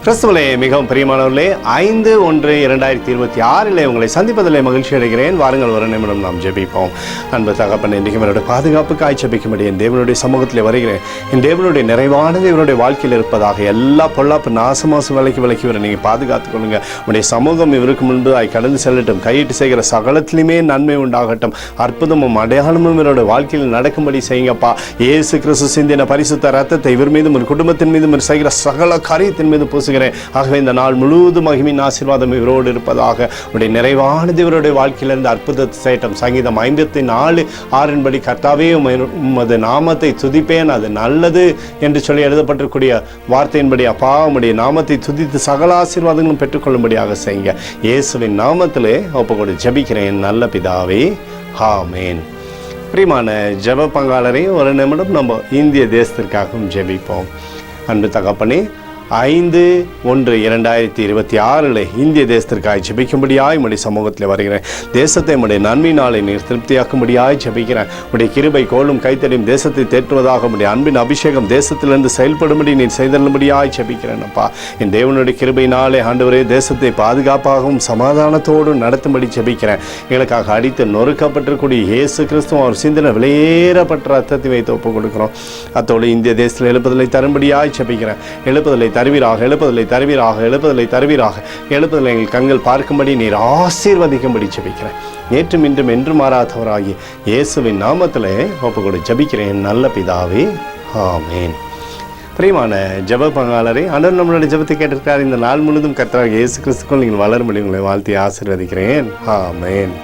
கிறிஸ்துவிலே மிகவும் பிரியமானவர்களே, 5/1/2026 உங்களை சந்திப்பதிலே மகிழ்ச்சி அடைகிறேன். வாருங்கள், ஒரு நிமிடம் நாம் ஜெபிப்போம். அன்பு தகப்பன், இன்றைக்கு என்னுடைய பாதுகாப்புக்காய் ஜெபிக்கும்படி என் தேவனுடைய சமூகத்தில் வருகிறேன். என் தேவனுடைய நிறைவானது இவருடைய வாழ்க்கையில் இருப்பதாக எல்லா பொல்லாப்பு நாசமாசு விலைக்கு வர நீங்கள் பாதுகாத்துக் கொள்ளுங்க. உடைய சமூகம் இவருக்கு முன்பு கடந்து செல்லட்டும். கையிட்டு செய்கிற சகலத்திலுமே நன்மை உண்டாகட்டும். அற்புதமும் அடையாளமும் இவருடைய வாழ்க்கையில் நடக்கும்படி செய்யுங்கப்பா. இயேசு கிறிஸ்து சிந்தின பரிசுத்த ரத்தத்தை இவர் மீதும் ஒரு குடும்பத்தின் மீதும் செய்கிற சகல காரியத்தின் மீது பூசுகிறேன். ஆகவே இந்த நாள் முழுவதும் மகிமையின் ஆசீர்வாதம் இவரோடு இருப்பதாக. உடைய நிறைவானது இவருடைய வாழ்க்கையிலிருந்து அற்புதத்தை செய்யட்டும். சங்கீதம் 54:6 கர்த்தாவே உமது நாமத்தை துதிப்பேன், அது நல்லது என்று சொல்லி எழுதப்பட்டிருக்கூடிய வார்த்தையின்படி அப்பா உம்முடைய நாமத்தை துதித்து சகல ஆசீர்வாதங்களும் பெற்றுக்கொள்ளும்படியாக செய்யுங்க. இயேசுவின் நாமத்திலே ஒப்புக்கொண்டு ஜெபிக்கிறேன் நல்ல பிதாவே, ஆமென். பிரியமான ஜெப பங்காளரை ஒரு நிமிடம் நம்ம இந்திய தேசத்திற்காகவும் ஜெபிப்போம். அன்பு தகப்பனே, 5/1/2026 இந்திய தேசத்திற்காக ஜெபிக்கும்படியாய் உம்முடைய சமூகத்தில் வருகிறேன். தேசத்தை உம்முடைய நன்மையினாலே நீர் திருப்தியாக்கும்படியாய் ஜெபிக்கிறேன். உடைய கிருபை கோலும் கைத்தடியும் தேசத்தை தேற்றுவதாக உம்முடைய அன்பின் அபிஷேகம் தேசத்திலிருந்து செயல்படும்படி நீர் செய்தல்லும்படியாய் ஜெபிக்கிறேன். அப்பா, என் தேவனுடைய கிருபையினாலே ஆண்டவரே தேசத்தை பாதுகாப்பாகவும் சமாதானத்தோடு நடத்தும்படி ஜெபிக்கிறேன். எங்களுக்காக அடித்து நொறுக்கப்பட்டிருக்கூடிய இயேசு கிறிஸ்துவ அவர் சிந்தின விலையேறப்பட்ட ரத்தத்தை வைத்து ஒப்புக் கொடுக்கிறோம். அத்தோடு இந்திய தேசத்தில் எழுப்புதலை தரும்படியாய் ஜெபிக்கிறேன். எழுப்புதலை தருவீராக, எழுப்புதலை தருவீராக, எழுப்புதலை தருவீராக. எழுப்புதலை எங்கள் கண்கள் பார்க்கும்படி நீர் ஆசீர்வதிக்கும்படி ஜெபிக்கிறேன். நேற்றும் இன்றும் என்று மாறாதவராகி இயேசுவின் நாமத்திலே ஒப்புக்கொடு ஜெபிக்கிறேன் நல்ல பிதாவே, ஆமென். பிரியமான ஜெப பங்காளரை, ஆண்டவர் நம்மளுடைய ஜெபத்தை கேட்டிருக்கார். இந்த நாள் முழுவதும் கர்த்தராகிய இயேசு கிறிஸ்துக்குள் நீங்கள் வளரும்படி உங்களை வாழ்த்தி ஆசீர்வதிக்கிறேன், ஆமென்.